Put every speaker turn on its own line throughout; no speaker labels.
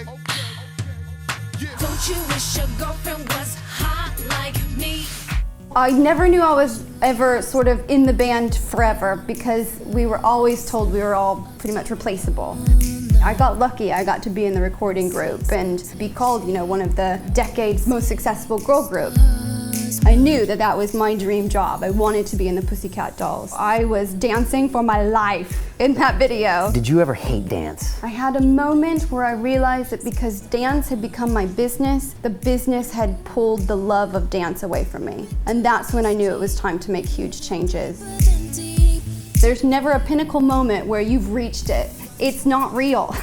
Don't you wish your girlfriend was hot like me?
I never knew I was ever sort of in the band forever because we were always told we were all pretty much replaceable. I got lucky. I got to be in the recording group and be called, one of the decade's most successful girl group. I knew that that was my dream job. I wanted to be in the Pussycat Dolls. I was dancing for my life in that video.
Did you ever hate dance?
I had a moment where I realized that because dance had become my business, the business had pulled the love of dance away from me. And that's when I knew it was time to make huge changes. There's never a pinnacle moment where you've reached it. It's not real.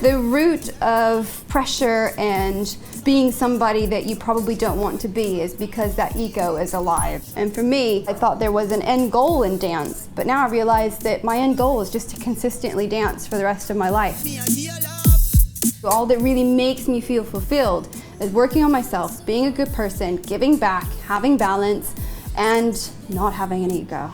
The root of pressure and being somebody that you probably don't want to be is because that ego is alive. And for me, I thought there was an end goal in dance, but now I realize that my end goal is just to consistently dance for the rest of my life. All that really makes me feel fulfilled is working on myself, being a good person, giving back, having balance, and not having an ego.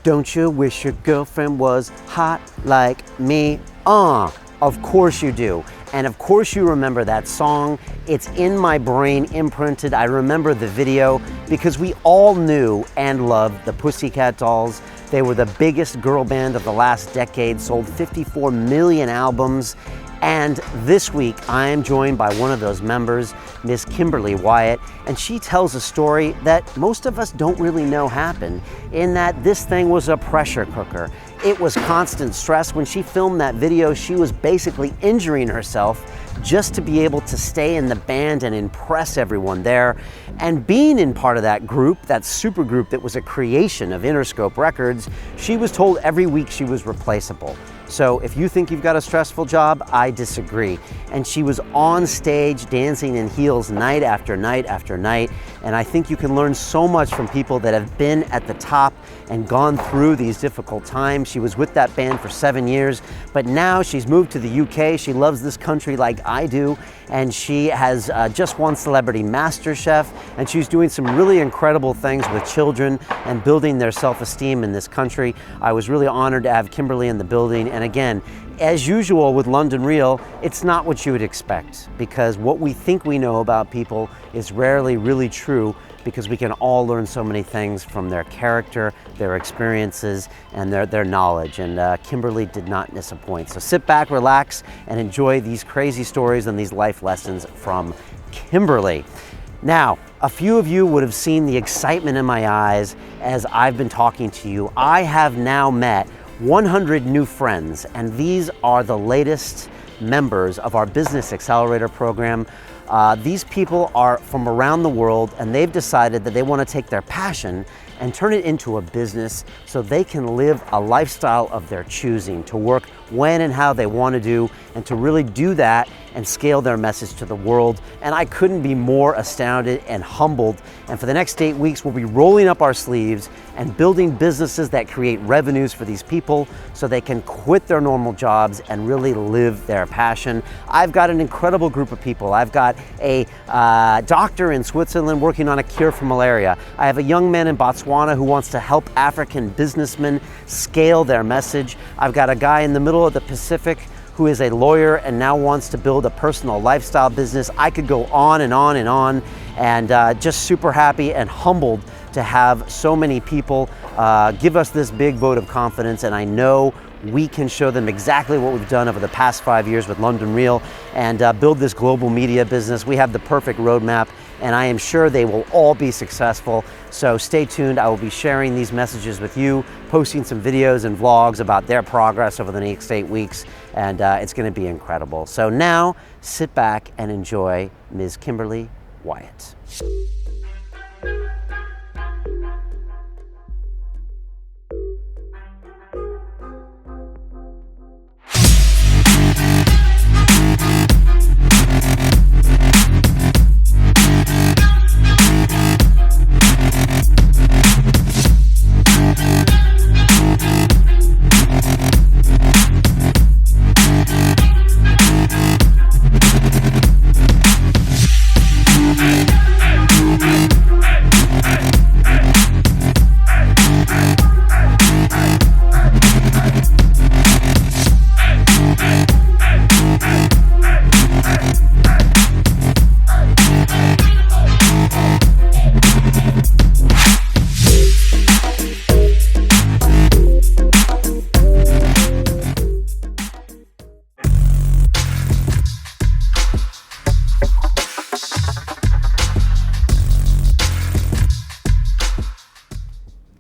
Don't you wish your girlfriend was hot like me? Of course you do. And of course you remember that song. It's in my brain, imprinted. I remember the video because we all knew and loved the Pussycat Dolls. They were the biggest girl band of the last decade, sold 54 million albums. And this week, I am joined by one of those members, Miss Kimberly Wyatt, and she tells a story that most of us don't really know happened, in that this thing was a pressure cooker. It was constant stress. When she filmed that video, she was basically injuring herself just to be able to stay in the band and impress everyone there. And being in part of that group, that super group that was a creation of Interscope Records, she was told every week she was replaceable. So if you think you've got a stressful job, I disagree. And she was on stage dancing in heels night after night after night. And I think you can learn so much from people that have been at the top and gone through these difficult times. She was with that band for 7 years, but now she's moved to the UK. She loves this country like I do. And she has just won Celebrity MasterChef. And she's doing some really incredible things with children and building their self-esteem in this country. I was really honored to have Kimberly in the building. And again, as usual with London Real, it's not what you would expect, because what we think we know about people is rarely really true, because we can all learn so many things from their character, their experiences, and their knowledge. And Kimberly did not disappoint. So sit back, relax, and enjoy these crazy stories and these life lessons from Kimberly. Now, a few of you would have seen the excitement in my eyes as I've been talking to you. I have now met 100 new friends, and these are the latest members of our Business Accelerator program. These people are from around the world, and they've decided that they want to take their passion and turn it into a business so they can live a lifestyle of their choosing, to work when and how they want to do, and to really do that and scale their message to the world. And I couldn't be more astounded and humbled. And for the next 8 weeks, we'll be rolling up our sleeves and building businesses that create revenues for these people so they can quit their normal jobs and really live their passion. I've got an incredible group of people. I've got a doctor in Switzerland working on a cure for malaria. I have a young man in Botswana who wants to help African businessmen scale their message. I've got a guy in the middle of the Pacific who is a lawyer and now wants to build a personal lifestyle business. I could go on and on and on, and just super happy and humbled to have so many people give us this big vote of confidence. And I know we can show them exactly what we've done over the past 5 years with London Real and build this global media business. We have the perfect roadmap, and I am sure they will all be successful. So stay tuned. I will be sharing these messages with you, posting some videos and vlogs about their progress over the next 8 weeks, and it's going to be incredible. So now sit back and enjoy Ms. Kimberly Wyatt.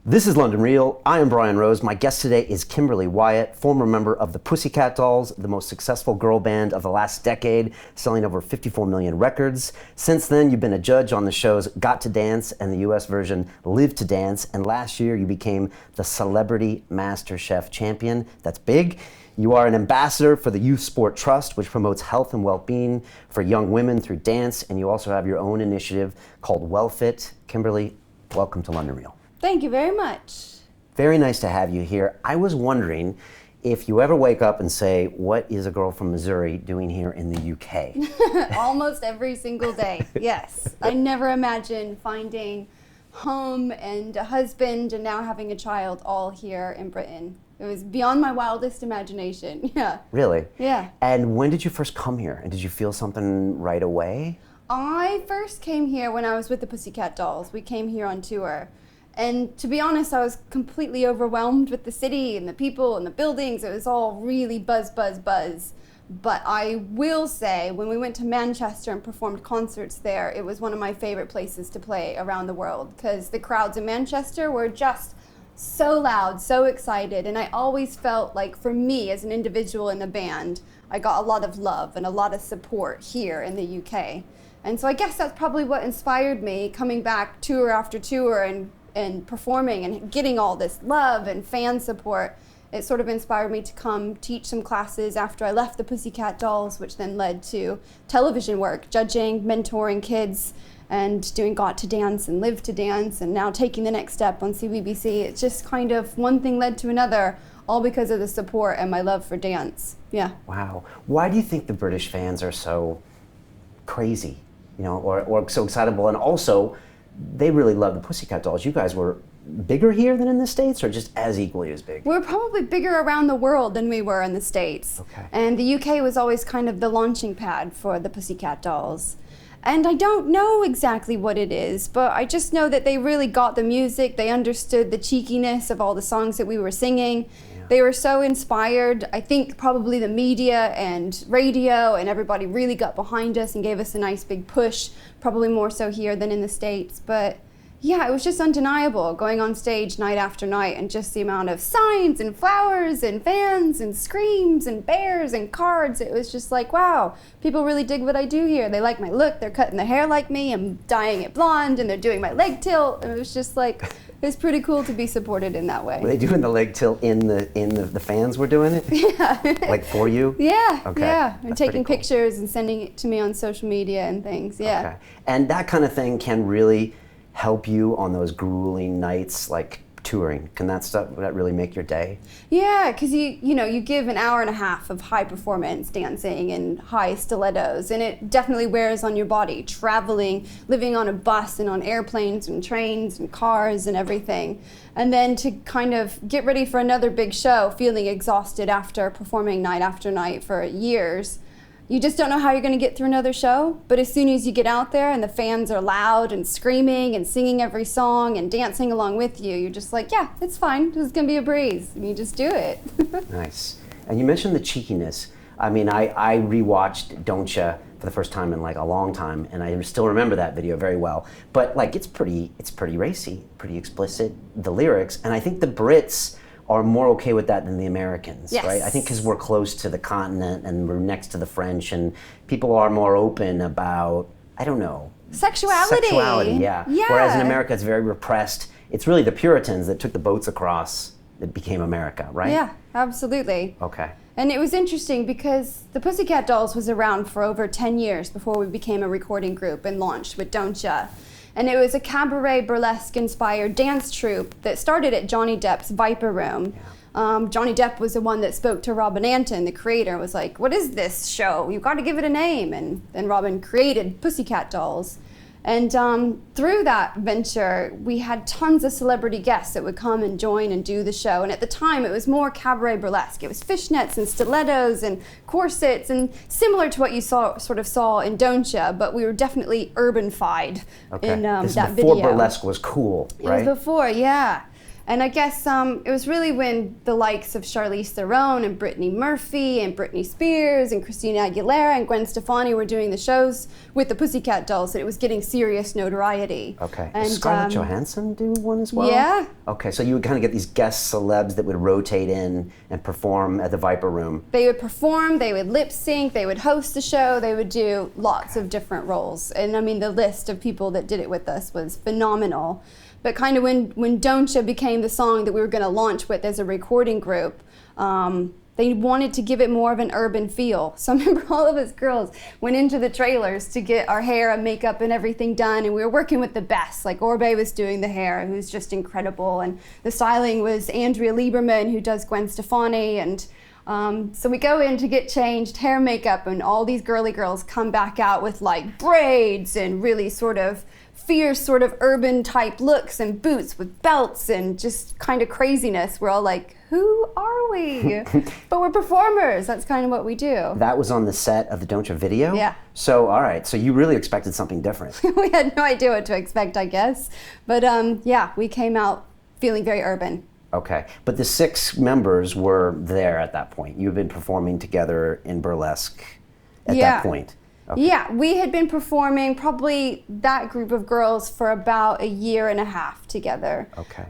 This is London Real. I am Brian Rose. My guest today is Kimberly Wyatt, former member of the Pussycat Dolls, the most successful girl band of the last decade, selling over 54 million records. Since then, you've been a judge on the shows Got to Dance and the US version Live to Dance, and last year you became the Celebrity MasterChef champion. That's big. You are an ambassador for the Youth Sport Trust, which promotes health and well-being for young women through dance, and you also have your own initiative called WellFit. Kimberly, welcome to London Real.
Thank you very much.
Very nice to have you here. I was wondering if you ever wake up and say, what is a girl from Missouri doing here in the UK?
Almost every single day, yes. I never imagined finding home and a husband and now having a child all here in Britain. It was beyond my wildest imagination, yeah.
Really?
Yeah.
And when did you first come here? And did you feel something right away?
I first came here when I was with the Pussycat Dolls. We came here on tour. And to be honest, I was completely overwhelmed with the city and the people and the buildings. It was all really buzz, buzz, buzz. But I will say, when we went to Manchester and performed concerts there, it was one of my favorite places to play around the world, because the crowds in Manchester were just so loud, so excited. And I always felt like, for me as an individual in the band, I got a lot of love and a lot of support here in the UK. And so I guess that's probably what inspired me coming back tour after tour and performing and getting all this love and fan support. It sort of inspired me to come teach some classes after I left the Pussycat Dolls, which then led to television work, judging, mentoring kids, and doing Got to Dance and Live to Dance, and now taking the next step on CBBC. It's just kind of one thing led to another, all because of the support and my love for dance. Yeah.
Wow. Why do you think the British fans are so crazy, or so excitable? And also, they really love the Pussycat Dolls. You guys were bigger here than in the States, or just as equally as big?
We're probably bigger around the world than we were in the States.
Okay.
And the UK was always kind of the launching pad for the Pussycat Dolls. And I don't know exactly what it is, but I just know that they really got the music. They understood the cheekiness of all the songs that we were singing. Yeah. They were so inspired. I think probably the media and radio and everybody really got behind us and gave us a nice big push, probably more so here than in the States. But yeah, it was just undeniable going on stage night after night, and just the amount of signs and flowers and fans and screams and bears and cards. It was just like, wow, people really dig what I do here. They like my look, they're cutting the hair like me, I'm dyeing it blonde, and they're doing my leg tilt. And it was just like, it's pretty cool to be supported in that way.
Were they doing the leg tilt in the fans were doing it?
Yeah.
Like for you?
Yeah,
okay.
Yeah. And
That's
taking
cool.
pictures and sending it to me on social media and things, yeah.
Okay. And that kind of thing can really help you on those grueling nights, like touring. Can that really make your day?
Yeah, because you give an hour and a half of high performance dancing and high stilettos, and it definitely wears on your body, traveling, living on a bus and on airplanes and trains and cars and everything. And then to kind of get ready for another big show, feeling exhausted after performing night after night for years. You just don't know how you're going to get through another show, but as soon as you get out there and the fans are loud and screaming and singing every song and dancing along with you, you're just like, yeah, it's fine, this is going to be a breeze, and you just do it.
Nice. And you mentioned the cheekiness. I mean, I rewatched Don't Ya for the first time in like a long time, and I still remember that video very well. But like, it's pretty racy, pretty explicit, the lyrics, and I think the Brits are more okay with that than the Americans,
Yes.
right? I think because we're close to the continent and we're next to the French, and people are more open about, I don't know,
Sexuality,
yeah. Whereas in America, it's very repressed. It's really the Puritans that took the boats across that became America, right?
Yeah, absolutely.
Okay.
And it was interesting because the Pussycat Dolls was around for over 10 years before we became a recording group and launched with Don't Ya. And it was a cabaret burlesque inspired dance troupe that started at Johnny Depp's Viper Room. Johnny Depp was the one that spoke to Robin Anton, the creator, was like, what is this show? You've got to give it a name. And then Robin created Pussycat Dolls. And through that venture, we had tons of celebrity guests that would come and join and do the show. And at the time, it was more cabaret burlesque. It was fishnets and stilettos and corsets, and similar to what you sort of saw in Don't Ya, but we were definitely urban-fied in
this
that
is before
video.
burlesque was cool, right?
It was before, yeah. And I guess it was really when the likes of Charlize Theron and Brittany Murphy and Britney Spears and Christina Aguilera and Gwen Stefani were doing the shows with the Pussycat Dolls that it was getting serious notoriety.
Okay.
And,
Does Scarlett Johansson do one as well?
Yeah.
Okay, so you would kind of get these guest celebs that would rotate in and perform at the Viper Room.
They would perform, they would lip sync, they would host the show, they would do lots of different roles. And I mean, the list of people that did it with us was phenomenal. But kind of when Don't Ya became the song that we were going to launch with as a recording group, they wanted to give it more of an urban feel. So I remember all of us girls went into the trailers to get our hair and makeup and everything done, and we were working with the best. Like Orbe was doing the hair, who's just incredible, and the styling was Andrea Lieberman, who does Gwen Stefani, and so we go in to get changed, hair, makeup, and all these girly girls come back out with like braids and really sort of fierce, sort of urban type looks and boots with belts and just kind of craziness. We're all like, who are we? But we're performers. That's kind of what we do.
That was on the set of the Don't Ya video?
Yeah.
So, all right, so you really expected something different.
We had no idea what to expect, I guess. But yeah, we came out feeling very urban.
Okay, but the 6 members were there at that point. You've been performing together in burlesque at that point. Okay.
Yeah, we had been performing probably that group of girls for about a year and a half together.
Okay.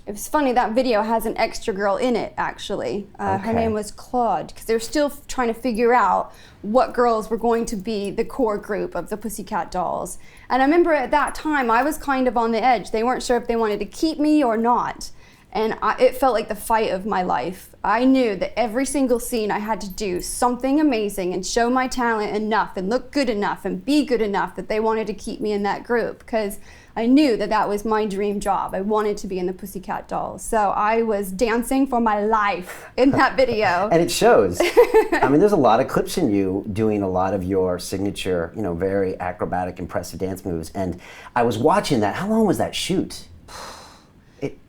It was funny, that video has an extra girl in it, actually. Her name was Claude, because they were still trying to figure out what girls were going to be the core group of the Pussycat Dolls. And I remember at that time, I was kind of on the edge. They weren't sure if they wanted to keep me or not. And it felt like the fight of my life. I knew that every single scene I had to do something amazing and show my talent enough and look good enough and be good enough that they wanted to keep me in that group, because I knew that that was my dream job. I wanted to be in the Pussycat Dolls. So I was dancing for my life in that video.
And it shows. I mean, there's a lot of clips in you doing a lot of your signature, you know, very acrobatic, impressive dance moves. And I was watching that. How long was that shoot?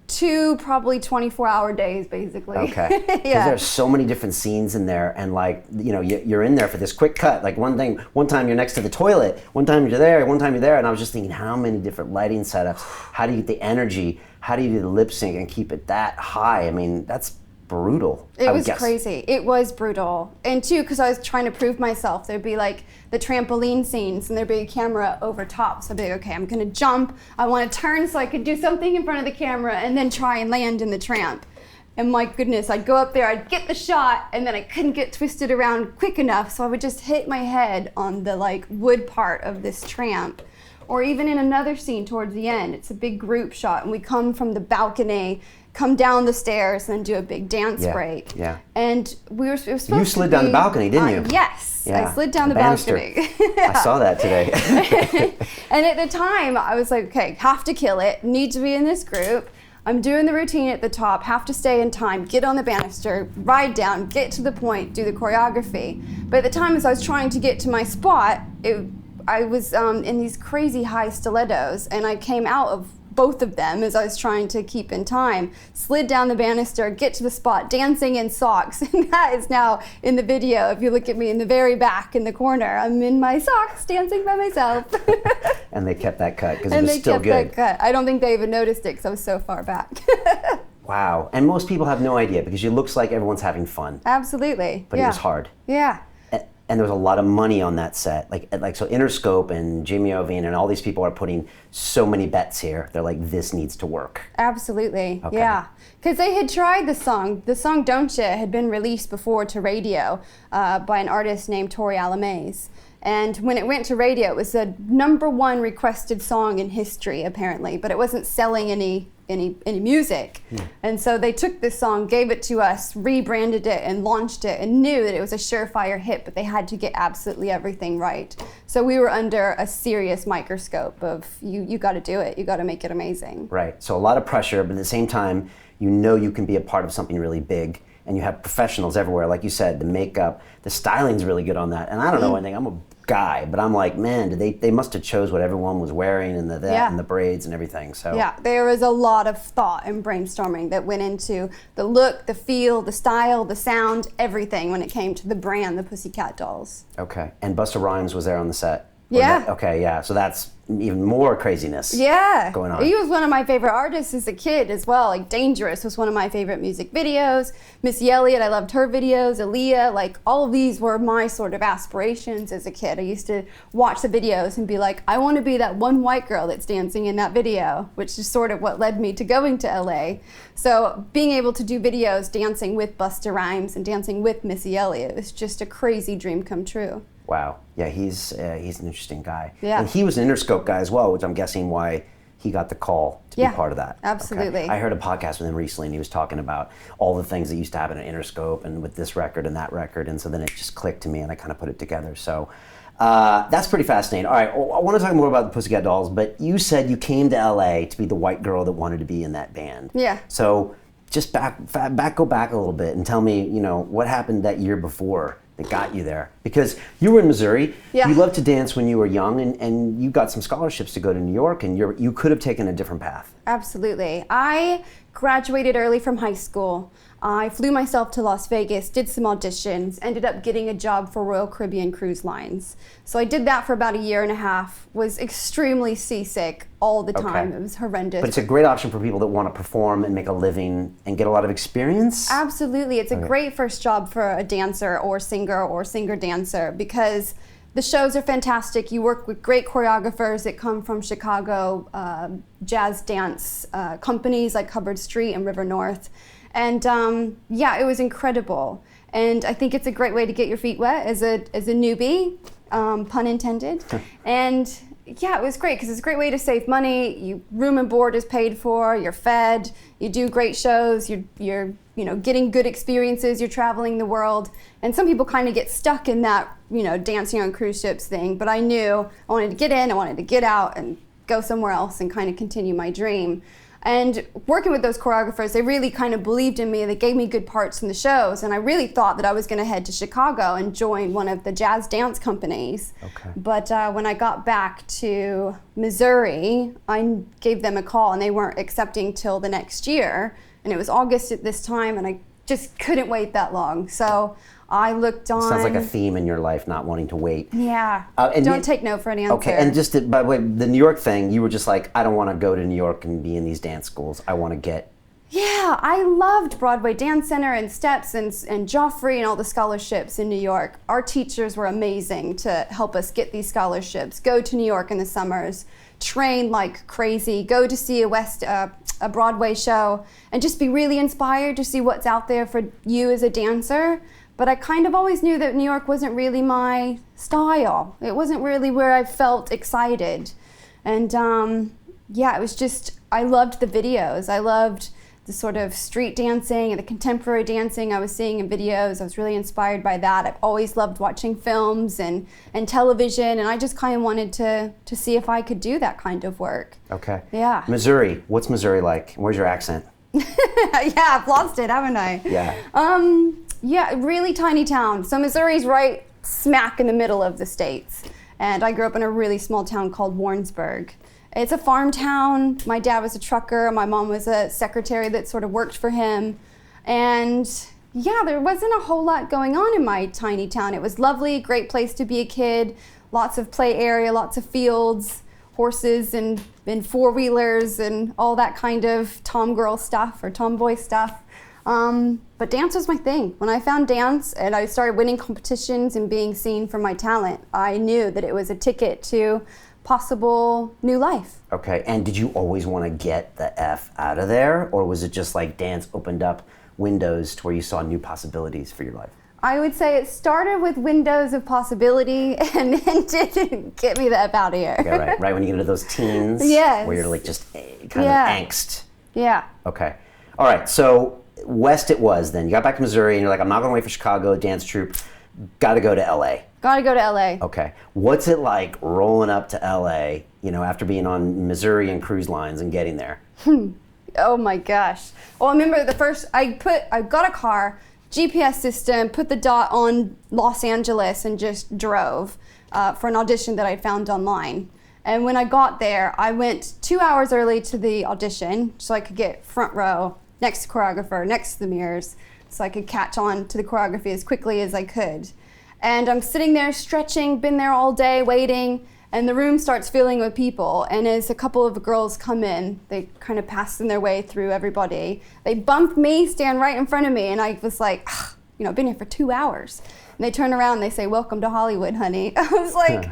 2 probably 24-hour days, basically.
Okay. Because
Yeah.
there's so many different scenes in there, and like, you know, you're in there for this quick cut. Like one time you're next to the toilet, one time you're there, one time you're there, and I was just thinking, how many different lighting setups? How do you get the energy? How do you do the lip sync and keep it that high? I mean, that's brutal.
It was crazy. It was brutal. And too, because I was trying to prove myself. There'd be like the trampoline scenes and there'd be a camera over top. So I'd be like, okay, I'm gonna jump. I wanna turn so I could do something in front of the camera and then try and land in the tramp. And my goodness, I'd go up there, I'd get the shot, and then I couldn't get twisted around quick enough. So I would just hit my head on the like wood part of this tramp. Or even in another scene towards the end, it's a big group shot and we come from the balcony, come down the stairs, and then do a big dance break.
Yeah.
And it was supposed
You slid down the balcony, didn't you?
Yes,
Yeah.
I slid down the
banister.
balcony.
I saw that today.
And at the time, I was like, okay, have to kill it, need to be in this group. I'm doing the routine at the top, have to stay in time, get on the banister, ride down, get to the point, do the choreography. But at the time, as I was trying to get to my spot, I was in these crazy high stilettos, and I came out of both of them as I was trying to keep in time, slid down the banister, get to the spot, dancing in socks. And that is now in the video. If you look at me in the very back in the corner, I'm in my socks dancing by myself.
And they kept that cut because it was still good.
And they kept that cut. I don't think they even noticed it because I was so far back.
Wow. And most people have no idea because it looks like everyone's having fun.
Absolutely.
But it was hard.
Yeah.
And there was a lot of money on that set. Like so Interscope and Jimmy Iovine and all these people are putting so many bets here. They're like, this needs to work.
Absolutely.
Okay.
Yeah. Because they had tried the song. The song Don't Ya had been released before to radio by an artist named Tori Alamaze. And when it went to radio, it was the #1 requested song in history, apparently, but it wasn't selling any music. And so they took this song, gave it to us, rebranded it, and launched it, and knew that it was a surefire hit, but they had to get absolutely everything right. So we were under a serious microscope of, you got to do it, you got to make it amazing.
Right. So a lot of pressure, but at the same time, you know you can be a part of something really big. And you have professionals everywhere. Like you said, the makeup, the styling's really good on that. And I don't know anything, I'm a guy, but I'm like, man, they must have chose what everyone was wearing and and the braids and everything. So
yeah, there was a lot of thought and brainstorming that went into the look, the feel, the style, the sound, everything when it came to the brand, the Pussycat Dolls.
Okay. And Busta Rhymes was there on the set?
Yeah.
Okay, yeah. So that's even more craziness going on.
He was one of my favorite artists as a kid as well. Like Dangerous was one of my favorite music videos. Missy Elliott, I loved her videos. Aaliyah, like all of these were my sort of aspirations as a kid. I used to watch the videos and be like, I want to be that one white girl that's dancing in that video, which is sort of what led me to going to LA. So being able to do videos dancing with Busta Rhymes and dancing with Missy Elliott was just a crazy dream come true.
Wow. Yeah, he's an interesting guy.
Yeah.
And he was an Interscope guy as well, which I'm guessing why he got the call to be part of that.
Absolutely.
Okay. I heard a podcast with him recently, and he was talking about all the things that used to happen at Interscope and with this record and that record, and so then it just clicked to me, and I kind of put it together. So that's pretty fascinating. All right, well, I want to talk more about the Pussycat Dolls, but you said you came to LA to be the white girl that wanted to be in that band.
Yeah.
So just go back a little bit and tell me, what happened that year before that got you there? Because you were in Missouri.
Yeah.
You loved to dance when you were young, and you got some scholarships to go to New York, and you could have taken a different path.
Absolutely. I graduated early from high school. I flew myself to Las Vegas, did some auditions, ended up getting a job for Royal Caribbean Cruise Lines. So I did that for about 1.5 years, was extremely seasick all the time. It was horrendous.
But it's a great option for people that want to perform and make a living and get a lot of experience.
Absolutely. It's a great first job for a dancer or singer-dancer because the shows are fantastic. You work with great choreographers that come from Chicago jazz dance companies like Hubbard Street and River North. And it was incredible. And I think it's a great way to get your feet wet as a newbie, pun intended. And yeah, it was great because it's a great way to save money. Room and board is paid for, you're fed, you do great shows, you're getting good experiences, you're traveling the world. And some people kind of get stuck in that, dancing on cruise ships thing. But I knew I wanted to get in, I wanted to get out and go somewhere else and kind of continue my dream. And working with those choreographers, they really kind of believed in me. They gave me good parts in the shows, and I really thought that I was going to head to Chicago and join one of the jazz dance companies.
Okay.
But when I got back to Missouri, I gave them a call, and they weren't accepting till the next year. And it was August at this time, and I just couldn't wait that long. So I looked on.
Sounds like a theme in your life, not wanting to wait.
Yeah. Don't take no for an answer.
Okay, and by the way, the New York thing, you were just like, I don't want to go to New York and be in these dance schools. I want to get.
Yeah, I loved Broadway Dance Center and Steps and Joffrey and all the scholarships in New York. Our teachers were amazing to help us get these scholarships. Go to New York in the summers, train like crazy, go to see a Broadway show, and just be really inspired to see what's out there for you as a dancer. But I kind of always knew that New York wasn't really my style. It wasn't really where I felt excited. And it was just, I loved the videos. I loved the sort of street dancing and the contemporary dancing I was seeing in videos. I was really inspired by that. I've always loved watching films and television, and I just kind of wanted to see if I could do that kind of work.
Okay.
Yeah.
Missouri, what's Missouri like? Where's your accent?
Yeah, I've lost it, haven't I?
Yeah.
Yeah, really tiny town. So Missouri's right smack in the middle of the states. And I grew up in a really small town called Warrensburg. It's a farm town. My dad was a trucker. My mom was a secretary that sort of worked for him. And yeah, there wasn't a whole lot going on in my tiny town. It was lovely, great place to be a kid, lots of play area, lots of fields, horses and four-wheelers and all that kind of tomgirl stuff or tomboy stuff. But dance was my thing. When I found dance and I started winning competitions and being seen for my talent, I knew that it was a ticket to possible new life.
Okay, and did you always want to get the F out of there, or was it just like dance opened up windows to where you saw new possibilities for your life?
I would say it started with windows of possibility and then didn't get me the F out of here.
Okay, right when you get into those teens,
yes.
where you're like just kind of angst.
Yeah.
Okay, all right, so West it was then. You got back to Missouri and you're like, I'm not going to wait for Chicago, dance troupe, got to go to LA.
Gotta go to LA.
Okay. What's it like rolling up to LA, after being on Missouri and cruise lines and getting there?
Oh my gosh. Well, I remember I got a car, GPS system, put the dot on Los Angeles and just drove for an audition that I found online. And when I got there, I went 2 hours early to the audition so I could get front row, next to choreographer, next to the mirrors, so I could catch on to the choreography as quickly as I could. And I'm sitting there stretching, been there all day waiting, and the room starts filling with people. And as a couple of girls come in, they kind of passing their way through everybody. They bump me, stand right in front of me, and I was like, I've been here for 2 hours. And they turn around and they say, "Welcome to Hollywood, honey." I was like,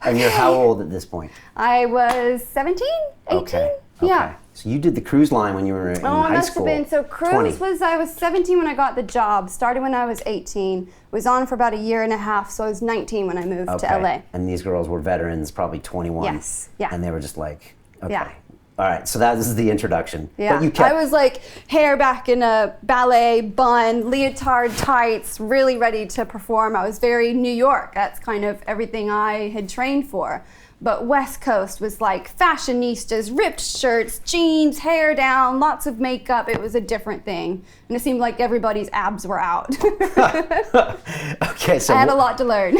And you're how old at this point?
I was 17, 18.
Okay.
Yeah.
So you did the cruise line when you were in high school.
Oh, it must have been. So cruise
20.
I was 17 when I got the job, started when I was 18, was on for about a year and a half, so I was 19 when I moved to LA.
And these girls were veterans, probably 21.
Yes, yeah.
And they were just like, okay.
Yeah.
All right, so that is the introduction.
Yeah,
But you kept...
I was like hair back in a ballet bun, leotard tights, really ready to perform. I was very New York. That's kind of everything I had trained for. But West Coast was like fashionistas, ripped shirts, jeans, hair down, lots of makeup. It was a different thing. And it seemed like everybody's abs were out.
Okay, so
I had a lot to learn.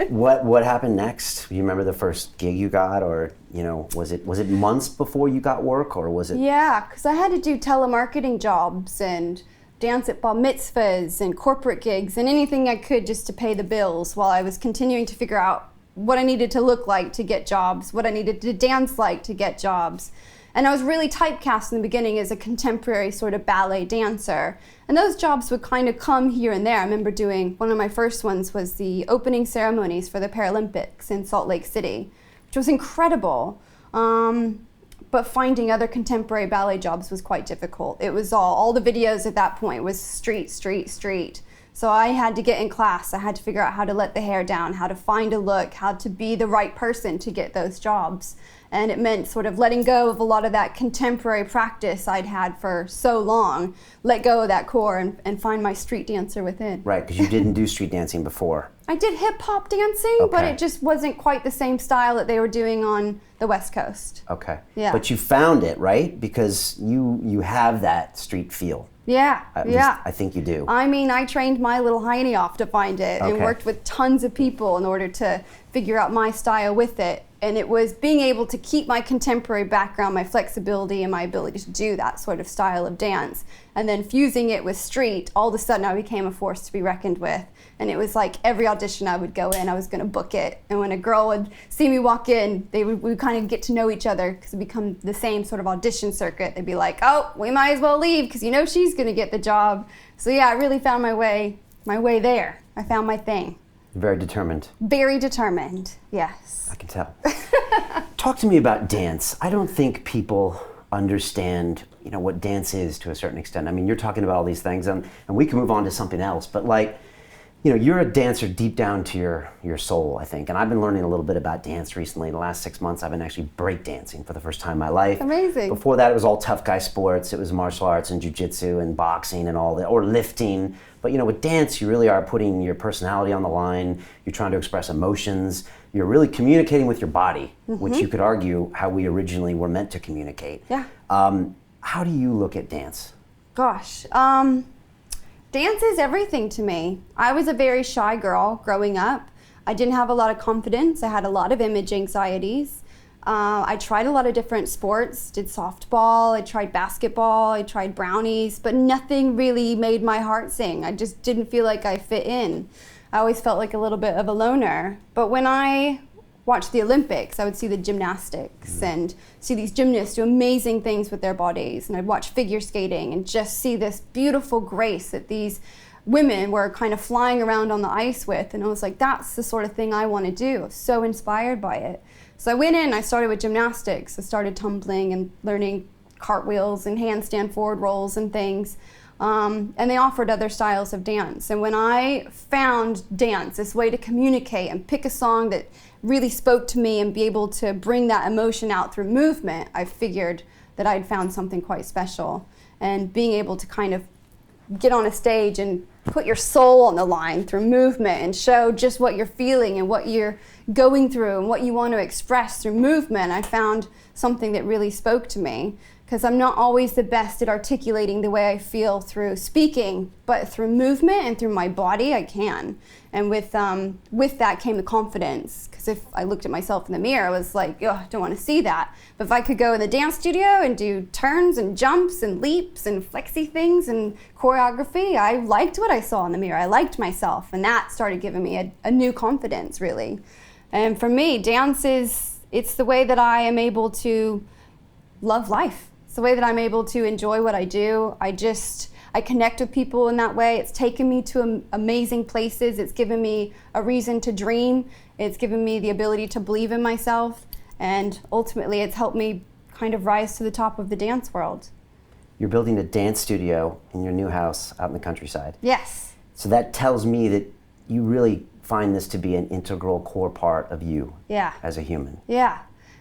what happened next? You remember the first gig you got, or was it months before you got work, or was it?
Yeah, because I had to do telemarketing jobs and dance at bar mitzvahs and corporate gigs and anything I could just to pay the bills while I was continuing to figure out what I needed to look like to get jobs, what I needed to dance like to get jobs. And I was really typecast in the beginning as a contemporary sort of ballet dancer. And those jobs would kind of come here and there. I remember doing, one of my first ones was the opening ceremonies for the Paralympics in Salt Lake City, which was incredible. But finding other contemporary ballet jobs was quite difficult. It was all the videos at that point was street, street, street. So I had to get in class. I had to figure out how to let the hair down, how to find a look, how to be the right person to get those jobs. And it meant sort of letting go of a lot of that contemporary practice I'd had for so long, let go of that core and find my street dancer within.
Right, because you didn't do street dancing before.
I did hip hop dancing, but it just wasn't quite the same style that they were doing on the West Coast.
Okay.
Yeah.
But you found it, right? Because you have that street feel.
Yeah,
I think you do.
I mean, I trained my little hiney off to find it and worked with tons of people in order to figure out my style with it. And it was being able to keep my contemporary background, my flexibility, and my ability to do that sort of style of dance. And then fusing it with street, all of a sudden I became a force to be reckoned with. And it was like every audition I would go in, I was going to book it. And when a girl would see me walk in, we would kind of get to know each other because it become the same sort of audition circuit. They'd be like, "Oh, we might as well leave because she's going to get the job." So yeah, I really found my way there. I found my thing.
Very determined.
Very determined, yes.
I can tell. Talk to me about dance. I don't think people understand, what dance is to a certain extent. I mean, you're talking about all these things, and we can move on to something else, but you're a dancer deep down to your soul, I think. And I've been learning a little bit about dance recently. The last 6 months, I've been actually break dancing for the first time in my life.
Amazing.
Before that, it was all tough guy sports. It was martial arts and jiu-jitsu and boxing and all that, or lifting. But with dance, you really are putting your personality on the line. You're trying to express emotions. You're really communicating with your body, which you could argue how we originally were meant to communicate.
Yeah.
How do you look at dance?
Gosh, dance is everything to me. I was a very shy girl growing up. I didn't have a lot of confidence. I had a lot of image anxieties. I tried a lot of different sports, did softball, I tried basketball, I tried brownies, but nothing really made my heart sing. I just didn't feel like I fit in. I always felt like a little bit of a loner. But when I watch the Olympics, I would see the gymnastics and see these gymnasts do amazing things with their bodies. And I'd watch figure skating and just see this beautiful grace that these women were kind of flying around on the ice with. And I was like, that's the sort of thing I want to do. I was so inspired by it. So I went in, I started with gymnastics. I started tumbling and learning cartwheels and handstand forward rolls and things. And they offered other styles of dance. And when I found dance, this way to communicate and pick a song that really spoke to me and be able to bring that emotion out through movement, I figured that I'd found something quite special. And being able to kind of get on a stage and put your soul on the line through movement and show just what you're feeling and what you're going through and what you want to express through movement, I found something that really spoke to me. Because I'm not always the best at articulating the way I feel through speaking, but through movement and through my body, I can. And with that came the confidence. Because if I looked at myself in the mirror, I was like, oh, I don't want to see that. But if I could go in the dance studio and do turns and jumps and leaps and flexy things and choreography, I liked what I saw in the mirror. I liked myself. And that started giving me a new confidence, really. And for me, dance it's the way that I am able to love life. It's the way that I'm able to enjoy what I do. I connect with people in that way. It's taken me to amazing places. It's given me a reason to dream. It's given me the ability to believe in myself. And ultimately, it's helped me kind of rise to the top of the dance world.
You're building a dance studio in your new house out in the countryside.
Yes.
So that tells me that you really find this to be an integral core part of you as a human.
Yeah.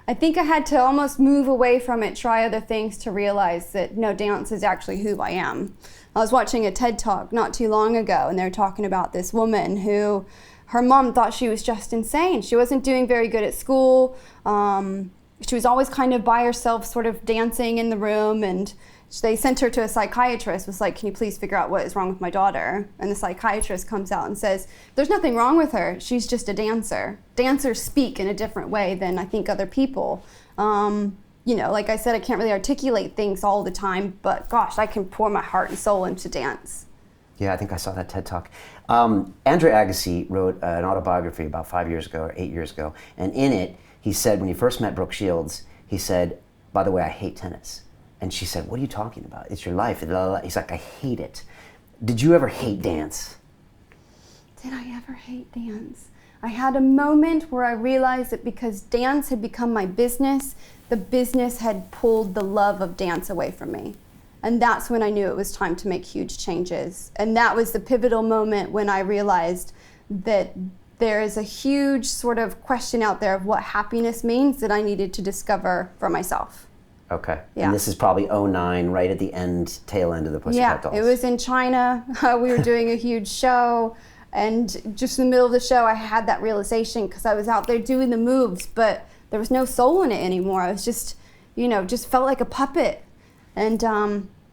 I think I had to almost move away from it, try other things to realize that no, dance is actually who I am. I was watching a TED Talk not too long ago, and they were talking about this woman who, her mom thought she was just insane. She wasn't doing very good at school. She was always kind of by herself, sort of dancing in the room, and they sent her to a psychiatrist, was like, can you please figure out what is wrong with my daughter? And the psychiatrist comes out and says, there's nothing wrong with her, she's just a dancer. Dancers speak in a different way than I think other people. Like I said, I can't really articulate things all the time, but gosh, I can pour my heart and soul into dance.
Yeah, I think I saw that TED Talk. Andre Agassi wrote an autobiography about 5 years ago or 8 years ago, and in it, he said when he first met Brooke Shields, he said, by the way, I hate tennis. And she said, what are you talking about? It's your life. He's like, I hate it. Did you ever hate dance?
Did I ever hate dance? I had a moment where I realized that because dance had become my business, the business had pulled the love of dance away from me. And that's when I knew it was time to make huge changes. And that was the pivotal moment when I realized that there is a huge sort of question out there of what happiness means that I needed to discover for myself.
Okay.
Yeah.
And this is probably '09, right at the tail end of the Pussycat Dolls.
Yeah, it was in China. We were doing a huge show, and just in the middle of the show, I had that realization because I was out there doing the moves, but there was no soul in it anymore. I was just felt like a puppet, and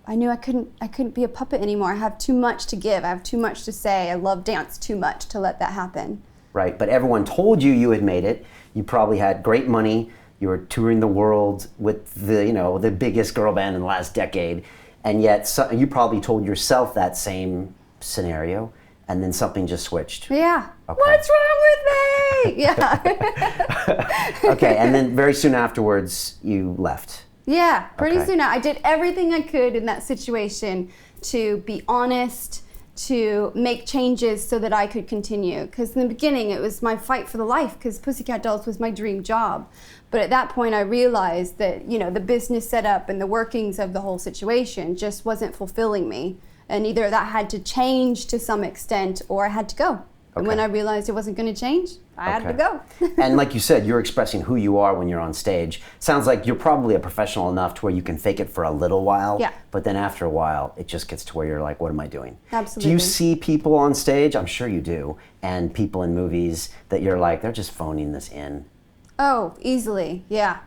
I knew I couldn't be a puppet anymore. I have too much to give. I have too much to say. I love dance too much to let that happen.
Right, but everyone told you had made it. You probably had great money. You were touring the world with the biggest girl band in the last decade, and yet you probably told yourself that same scenario, and then something just switched.
Yeah.
Okay.
What's wrong with me? Yeah.
Okay, and then very soon afterwards, you left.
Yeah, pretty
Okay.
soon. I did everything I could in that situation to be honest, to make changes so that I could continue. Because in the beginning, it was my fight for the life, because Pussycat Dolls was my dream job. But at that point, I realized that, the business setup and the workings of the whole situation just wasn't fulfilling me. And either that had to change to some extent, or I had to go. And when I realized it wasn't going to change, I had to go.
And like you said, you're expressing who you are when you're on stage. Sounds like you're probably a professional enough to where you can fake it for a little while.
Yeah.
But then after a while, it just gets to where you're like, what am I doing?
Absolutely.
Do you see people on stage? I'm sure you do. And people in movies that you're like, they're just phoning this in.
Oh, easily, yeah.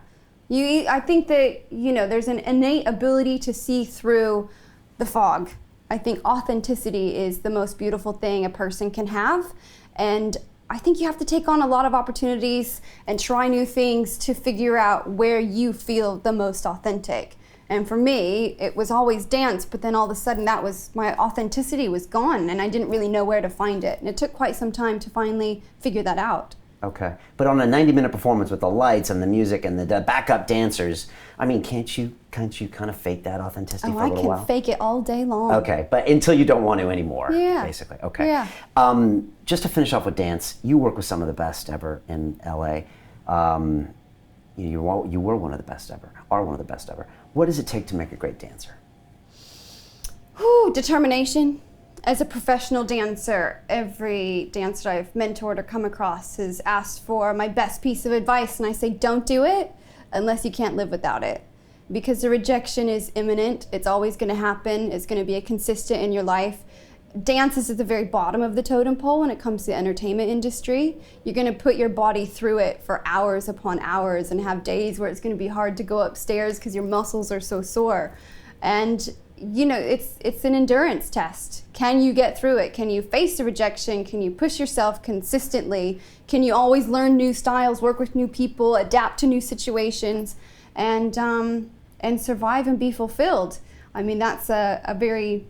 I think that, there's an innate ability to see through the fog. I think authenticity is the most beautiful thing a person can have. And I think you have to take on a lot of opportunities and try new things to figure out where you feel the most authentic. And for me, it was always dance, but then all of a sudden my authenticity was gone, and I didn't really know where to find it. And it took quite some time to finally figure that out.
Okay, but on a 90-minute performance with the lights and the music and the backup dancers, I mean, can't you kind of fake that authenticity for a little while?
I can fake it all day long.
Okay, but until you don't want to anymore,
Yeah.
basically. Okay.
Yeah.
Just to finish off with dance, you work with some of the best ever in LA. You were one of the best ever, are one of the best ever. What does it take to make a great dancer?
Whew, determination. As a professional dancer, every dancer I've mentored or come across has asked for my best piece of advice, and I say, don't do it unless you can't live without it. Because the rejection is imminent, it's always going to happen, it's going to be a consistent in your life. Dance is at the very bottom of the totem pole when it comes to the entertainment industry. You're going to put your body through it for hours upon hours and have days where it's going to be hard to go upstairs because your muscles are so sore. And you know, it's an endurance test. Can you get through it? Can you face the rejection? Can you push yourself consistently? Can you always learn new styles, work with new people, adapt to new situations, and survive and be fulfilled? I mean, that's a very,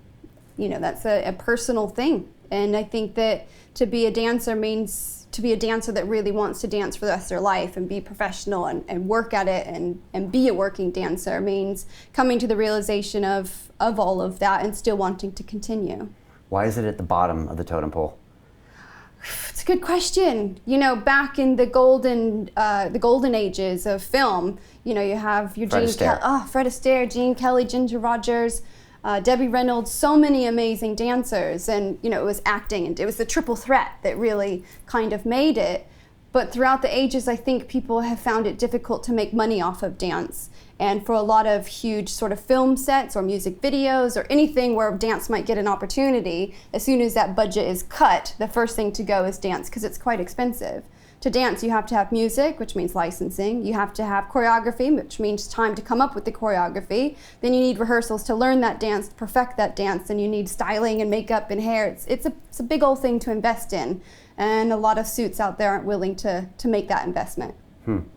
that's a personal thing. And I think that to be a dancer means to be a dancer that really wants to dance for the rest of their life and be professional and work at it and be a working dancer means coming to the realization of all of that and still wanting to continue.
Why is it at the bottom of the totem pole?
It's a good question. Back in the golden ages of film, you have your
Fred Astaire,
Gene Kelly, Ginger Rogers, Debbie Reynolds, so many amazing dancers, and it was acting, and it was the triple threat that really kind of made it. But throughout the ages, I think people have found it difficult to make money off of dance. And for a lot of huge sort of film sets or music videos or anything where dance might get an opportunity, as soon as that budget is cut, the first thing to go is dance because it's quite expensive. To dance, you have to have music, which means licensing. You have to have choreography, which means time to come up with the choreography. Then you need rehearsals to learn that dance, to perfect that dance, and you need styling and makeup and hair. It's a big old thing to invest in, and a lot of suits out there aren't willing to make that investment.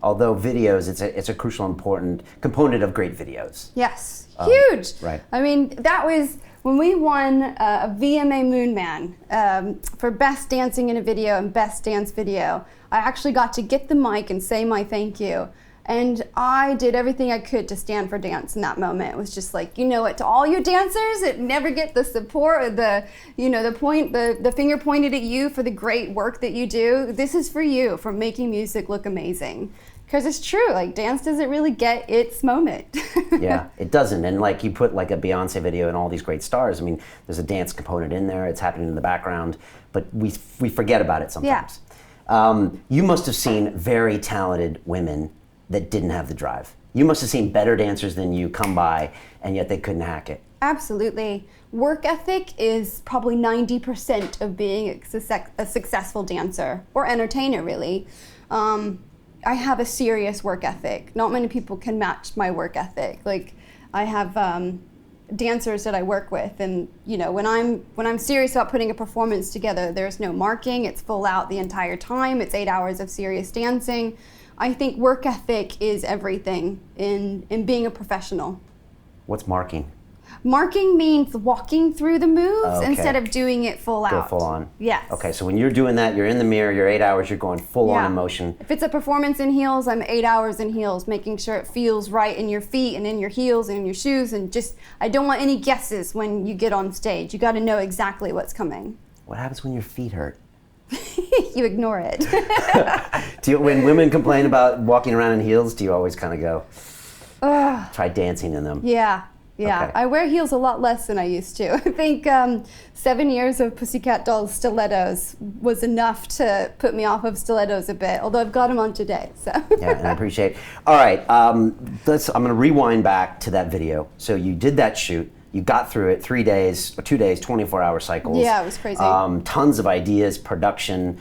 Although videos, it's a crucial, important component of great videos.
Yes, huge.
Right.
I mean, that was when we won a VMA Moon Man for Best Dancing in a Video and Best Dance Video. I actually got to get the mic and say my thank you. And I did everything I could to stand for dance in that moment. It was just like, to all you dancers that never get the support or the finger pointed at you for the great work that you do, this is for you, for making music look amazing. Because it's true, like dance doesn't really get its moment.
Yeah, it doesn't. And like you put like a Beyonce video and all these great stars, I mean, there's a dance component in there, it's happening in the background, but we forget about it sometimes. Yeah. You must have seen very talented women that didn't have the drive. You must have seen better dancers than you come by, and yet they couldn't hack it.
Absolutely. Work ethic is probably 90% of being a successful dancer, or entertainer, really. I have a serious work ethic. Not many people can match my work ethic. Like, I have dancers that I work with, and when I'm serious about putting a performance together, there's no marking. It's full out the entire time. It's 8 hours of serious dancing. I think work ethic is everything in being a professional.
What's marking?
Marking means walking through the moves instead of doing it full out.
Go full on.
Yes.
Okay, so when you're doing that, you're in the mirror, you're 8 hours, you're going full on emotion.
If it's a performance in heels, I'm 8 hours in heels, making sure it feels right in your feet and in your heels and in your shoes, and I don't want any guesses when you get on stage. You got to know exactly what's coming.
What happens when your feet hurt?
You ignore it.
When women complain about walking around in heels, do you always kind of go, try dancing in them?
Yeah. Okay. I wear heels a lot less than I used to. I think 7 years of Pussycat Dolls stilettos was enough to put me off of stilettos a bit, although I've got them on today. So.
Yeah, and I appreciate it. All right, I'm going to rewind back to that video. So you did that shoot. You got through it 3 days, or 2 days, 24-hour cycles.
Yeah, it was crazy.
Tons of ideas, production,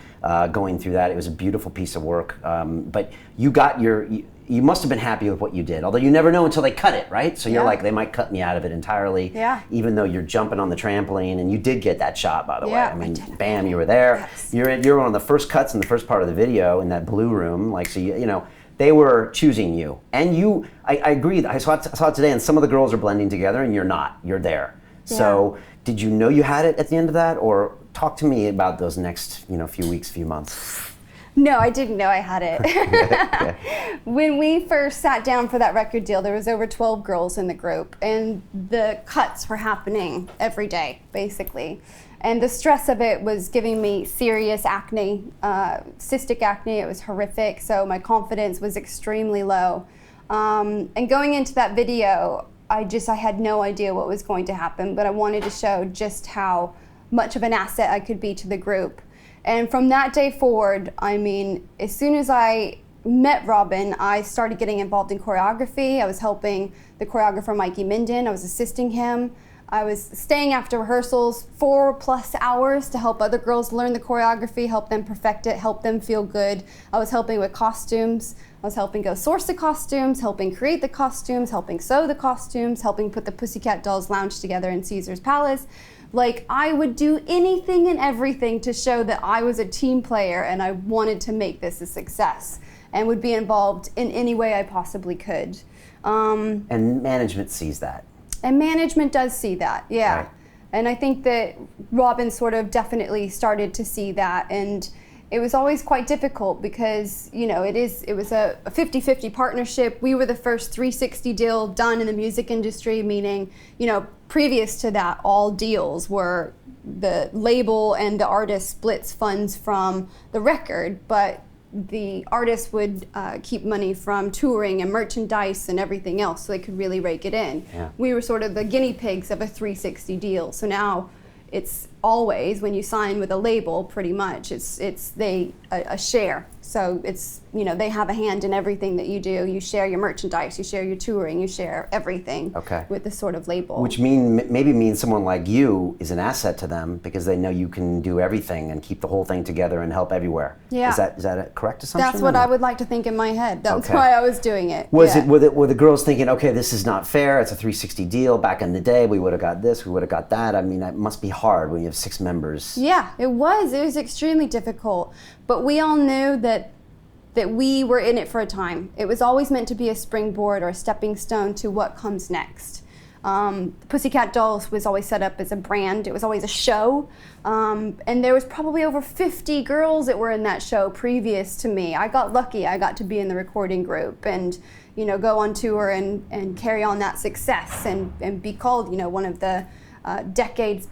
going through that. It was a beautiful piece of work. But you must have been happy with what you did, although you never know until they cut it, right? So you're like, they might cut me out of it entirely.
Yeah.
Even though you're jumping on the trampoline, and you did get that shot, by the way. I mean,
I
bam, you were there.
Yes.
You're one of the first cuts in the first part of the video in that blue room. Like, so they were choosing you. And I agree, I saw it today, and some of the girls are blending together, and you're not. You're there. Yeah. So did you know you had it at the end of that? Or talk to me about those next few weeks, few months.
No, I didn't know I had it.
Okay.
When we first sat down for that record deal, there was over 12 girls in the group, and the cuts were happening every day, basically. And the stress of it was giving me serious acne, cystic acne. It was horrific, so my confidence was extremely low. And going into that video, I had no idea what was going to happen, but I wanted to show just how much of an asset I could be to the group. And from that day forward, I mean, as soon as I met Robin, I started getting involved in choreography. I was helping the choreographer Mikey Minden. I was assisting him. I was staying after rehearsals 4+ hours to help other girls learn the choreography, help them perfect it, help them feel good. I was helping with costumes. I was helping go source the costumes, helping create the costumes, helping sew the costumes, helping put the Pussycat Dolls lounge together in Caesar's Palace. Like, I would do anything and everything to show that I was a team player and I wanted to make this a success and would be involved in any way I possibly could.
And management sees that.
And management does see that, yeah.
Right.
And I think that Robin sort of definitely started to see that, and it was always quite difficult because, you know, it was a 50-50 partnership. We were the first 360 deal done in the music industry, meaning, you know, previous to that, all deals were the label and the artist splits funds from the record, but the artist would keep money from touring and merchandise and everything else, so they could really rake it in.
Yeah.
We were sort of the guinea pigs of a 360 deal. So now it's always, when you sign with a label, pretty much it's a share. So it's, you know, they have a hand in everything that you do. You share your merchandise, you share your touring, you share everything with this sort of label.
Which maybe means someone like you is an asset to them because they know you can do everything and keep the whole thing together and help everywhere.
Yeah.
Is that a correct assumption?
That's what I would like to think in my head. That's why I was doing it.
Were the girls thinking, okay, this is not fair, it's a 360 deal, back in the day we would have got this, we would have got that. I mean, that must be hard when you have 6 members.
Yeah, it was extremely difficult. But we all knew that we were in it for a time. It was always meant to be a springboard or a stepping stone to what comes next. Pussycat Dolls was always set up as a brand. It was always a show. And there was probably over 50 girls that were in that show previous to me. I got lucky. I got to be in the recording group and, you know, go on tour and carry on that success and be called, you know, one of the decade's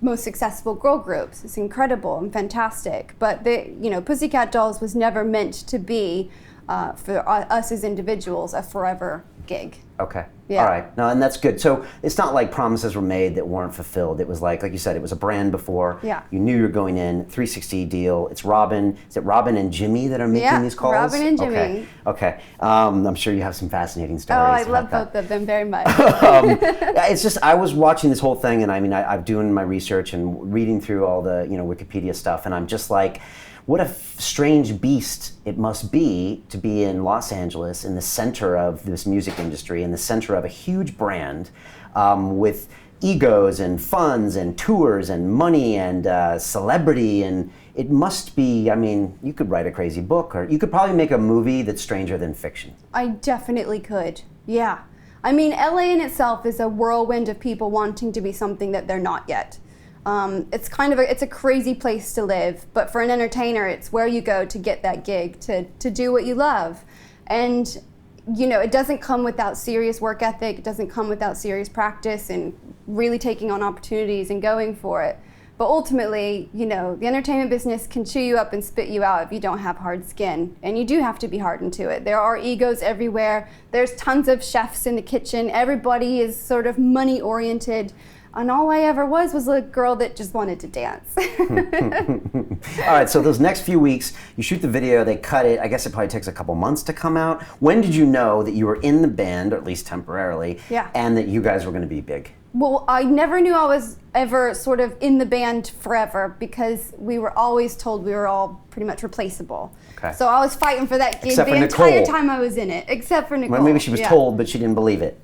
most successful girl groups. It's incredible and fantastic. But Pussycat Dolls was never meant to be for us as individuals a forever gig.
Okay.
Yeah.
All right. No, and that's good. So it's not like promises were made that weren't fulfilled. It was like you said, it was a brand before.
Yeah.
You knew you were going in, 360 deal. It's Robin. Is it Robin and Jimmy that are making these calls?
Robin and Jimmy.
Okay. I'm sure you have some fascinating stories.
Oh, I love both of them very much.
It's just, I was watching this whole thing and I mean, I'm doing my research and reading through all the, you know, Wikipedia stuff, and I'm just like, what a strange beast it must be to be in Los Angeles in the center of this music industry, in the center of a huge brand with egos and funds and tours and money and celebrity. And it must be, I mean, you could write a crazy book, or you could probably make a movie that's stranger than fiction.
I definitely could, yeah. I mean, LA in itself is a whirlwind of people wanting to be something that they're not yet. It's kind of it's a crazy place to live, but for an entertainer, it's where you go to get that gig, to do what you love. And, you know, it doesn't come without serious work ethic, it doesn't come without serious practice and really taking on opportunities and going for it. But ultimately, you know, the entertainment business can chew you up and spit you out if you don't have hard skin. And you do have to be hardened to it. There are egos everywhere. There's tons of chefs in the kitchen. Everybody is sort of money-oriented. And all I ever was a girl that just wanted to dance.
All right, so those next few weeks, you shoot the video, they cut it. I guess it probably takes a couple months to come out. When did you know that you were in the band, or at least temporarily, and that you guys were going to be big?
Well, I never knew I was ever sort of in the band forever because we were always told we were all pretty much replaceable.
Okay.
So I was fighting for that gig
Except
the
for
entire
Nicole.
time I was in it, except for Nicole.
Well, maybe she was told, but she didn't believe it.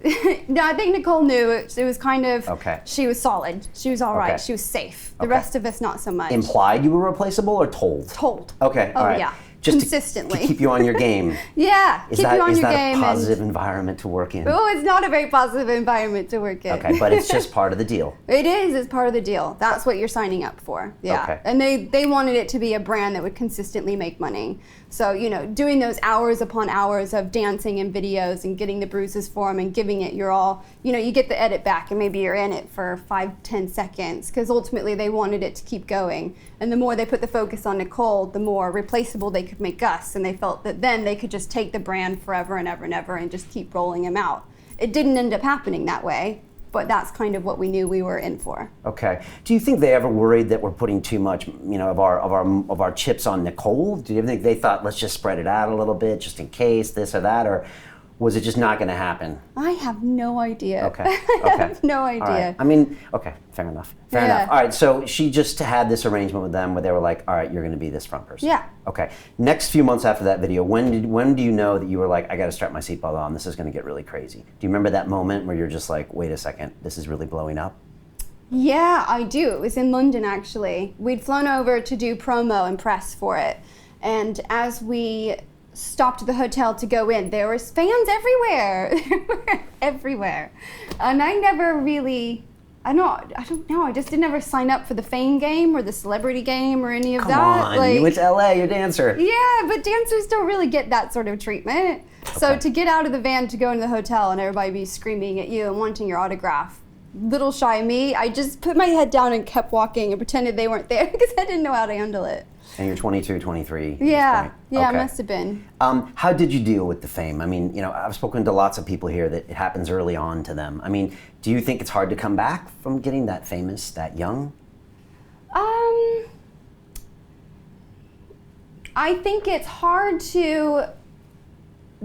No, I think Nicole knew. It was kind of, she was solid. She was all right.
Okay.
She was safe. The rest of us, not so much.
Implied you were replaceable or told?
Told.
Okay, all right.
Yeah.
Just
consistently.
To keep you on your game.
Yeah,
Is
keep
that,
you on
is
your
that
game.
a positive environment to work in?
Oh, it's not a very positive environment to work in.
Okay, but it's just part of the deal.
It is. It's part of the deal. That's what you're signing up for. Yeah.
Okay.
And they wanted it to be a brand that would consistently make money. So, you know, doing those hours upon hours of dancing and videos and getting the bruises for them and giving it your all, you know, you get the edit back and maybe you're in it for 5-10 seconds because ultimately they wanted it to keep going. And the more they put the focus on Nicole, the more replaceable they could make us. And they felt that then they could just take the brand forever and ever and ever and just keep rolling them out. It didn't end up happening that way, but that's kind of what we knew we were in for.
Okay. Do you think they ever worried that we're putting too much, you know, of our chips on Nicole? Do you think they thought, let's just spread it out a little bit, just in case this or that, or was it just not going to happen?
I have no idea.
Okay.
I have no idea.
All right. I mean, okay, fair enough. Fair enough. All right, so she just had this arrangement with them where they were like, all right, you're going to be this front person.
Yeah.
Okay. Next few months after that video, when do you know that you were like, I got to strap my seatbelt on, this is going to get really crazy? Do you remember that moment where you're just like, wait a second, this is really blowing up?
Yeah, I do. It was in London, actually. We'd flown over to do promo and press for it. And as we stopped at the hotel to go in, there was fans everywhere. Everywhere. And I never really, I don't know, I just didn't ever sign up for the fame game or the celebrity game or any of
Come
that.
on, you went to LA, you're a dancer.
Yeah, but dancers don't really get that sort of treatment. So
Okay.
to get out of the van to go into the hotel and everybody be screaming at you and wanting your autograph, little shy me, I just put my head down and kept walking and pretended they weren't there because I didn't know how to handle it.
And you're 22, 23.
Yeah,
Okay.
it must have been.
How did you deal with the fame? I mean, you know, I've spoken to lots of people here that it happens early on to them. I mean, do you think it's hard to come back from getting that famous, that young?
I think it's hard to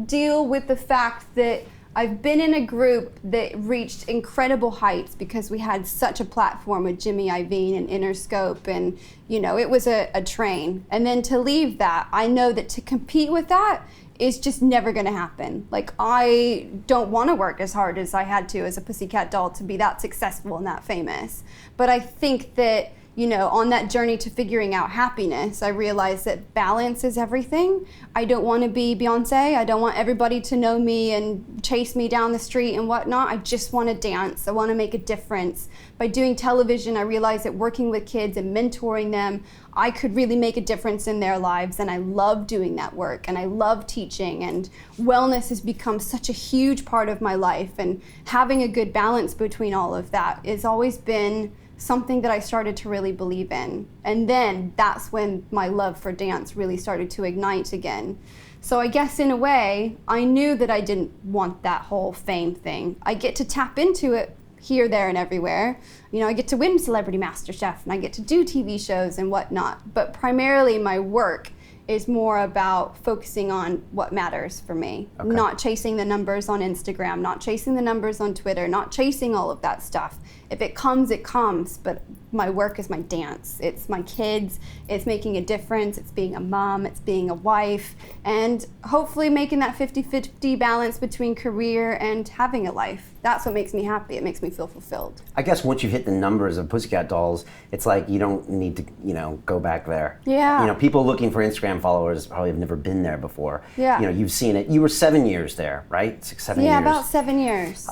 deal with the fact that I've been in a group that reached incredible heights because we had such a platform with Jimmy Iovine and Interscope, and you know, it was a train. And then to leave that, I know that to compete with that is just never going to happen. Like, I don't want to work as hard as I had to as a Pussycat Doll to be that successful and that famous. But I think that, you know, on that journey to figuring out happiness, I realized that balance is everything. I don't want to be Beyonce. I don't want everybody to know me and chase me down the street and whatnot. I just want to dance. I want to make a difference. By doing television, I realized that working with kids and mentoring them, I could really make a difference in their lives, and I love doing that work, and I love teaching, and wellness has become such a huge part of my life, and having a good balance between all of that has always been something that I started to really believe in. And then that's when my love for dance really started to ignite again. So I guess in a way, I knew that I didn't want that whole fame thing. I get to tap into it here, there, and everywhere. You know, I get to win Celebrity MasterChef and I get to do TV shows and whatnot. But primarily my work is more about focusing on what matters for me.
Okay.
Not chasing the numbers on Instagram, not chasing the numbers on Twitter, not chasing all of that stuff. If it comes, it comes, but my work is my dance. It's my kids, it's making a difference, it's being a mom, it's being a wife, and hopefully making that 50-50 balance between career and having a life. That's what makes me happy. It makes me feel fulfilled.
I guess once you've hit the numbers of Pussycat Dolls, it's like you don't need to, you know, go back there.
Yeah.
You know, people looking for Instagram followers probably have never been there before.
Yeah.
You know, you've seen it. You were 7 years there, right? 6, 7 years.
Yeah, about 7 years.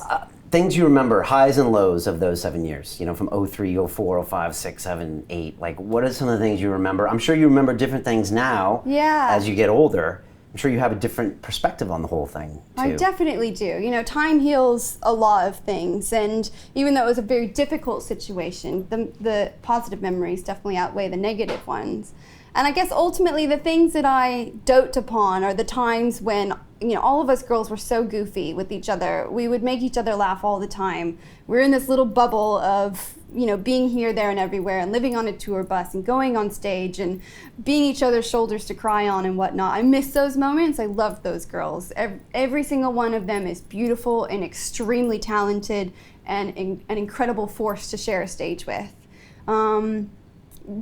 Things you remember, highs and lows of those 7 years, you know, from 03, 04, 05, 6, 7, 8. Like, what are some of the things you remember? I'm sure you remember different things now as you get older. I'm sure you have a different perspective on the whole thing, too.
I definitely do. You know, time heals a lot of things, and even though it was a very difficult situation, the positive memories definitely outweigh the negative ones. And I guess ultimately the things that I dote upon are the times when, you know, all of us girls were so goofy with each other. We would make each other laugh all the time. We're in this little bubble of, you know, being here, there, and everywhere, and living on a tour bus, and going on stage, and being each other's shoulders to cry on and whatnot. I miss those moments. I love those girls. Every single one of them is beautiful and extremely talented and an incredible force to share a stage with.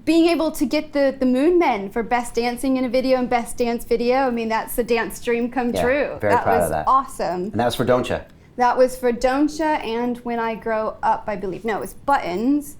Being able to get the Moon Men for Best Dancing in a Video and Best Dance Video, I mean, that's a dance dream come true.
Very proud of that.
Awesome.
And that was for Don't Ya?
That was for Don't Ya and When I Grow Up, I believe. No, it was Buttons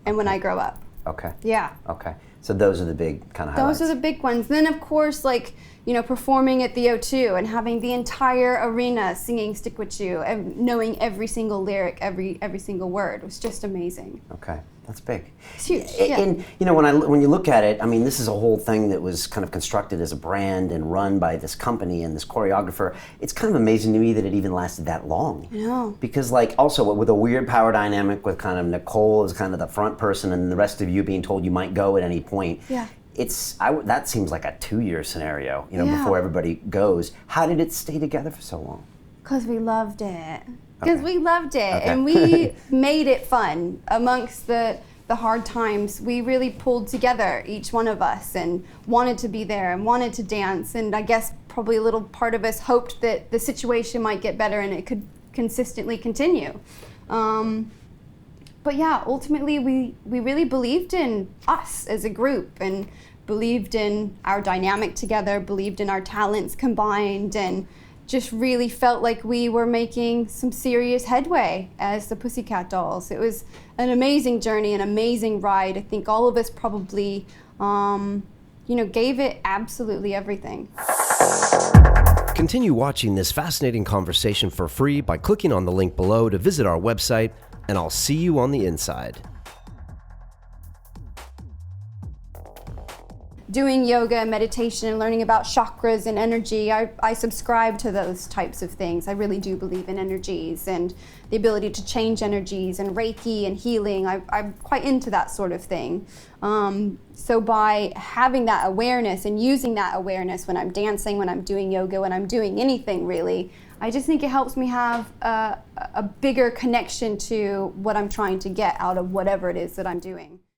and When I Grow Up.
Okay.
Yeah.
Okay. So those are the big kind of highlights.
Those are the big ones. Then of course, like, you know, performing at the O2 and having the entire arena singing Stick With You and knowing every single lyric, every single word was just amazing.
Okay, that's big.
It's huge, yeah.
And you know, when you look at it, I mean, this is a whole thing that was kind of constructed as a brand and run by this company and this choreographer. It's kind of amazing to me that it even lasted that long.
I know.
Because like also with a weird power dynamic with kind of Nicole as kind of the front person and the rest of you being told you might go at any point.
Yeah.
That seems like a 2-year scenario, you know,
Yeah.
before everybody goes. How did it stay together for so long?
Because we loved it. Because
Okay.
we loved it.
Okay.
And we made it fun amongst the hard times. We really pulled together, each one of us, and wanted to be there and wanted to dance. And I guess probably a little part of us hoped that the situation might get better and it could consistently continue. But yeah, ultimately we really believed in us as a group and believed in our dynamic together, believed in our talents combined, and just really felt like we were making some serious headway as the Pussycat Dolls. It was an amazing journey, an amazing ride. I think all of us probably, you know, gave it absolutely everything.
Continue watching this fascinating conversation for free by clicking on the link below to visit our website, and I'll see you on the inside.
Doing yoga and meditation and learning about chakras and energy, I subscribe to those types of things. I really do believe in energies and the ability to change energies and Reiki and healing. I'm quite into that sort of thing. So by having that awareness and using that awareness when I'm dancing, when I'm doing yoga, when I'm doing anything really, I just think it helps me have a bigger connection to what I'm trying to get out of whatever it is that I'm doing.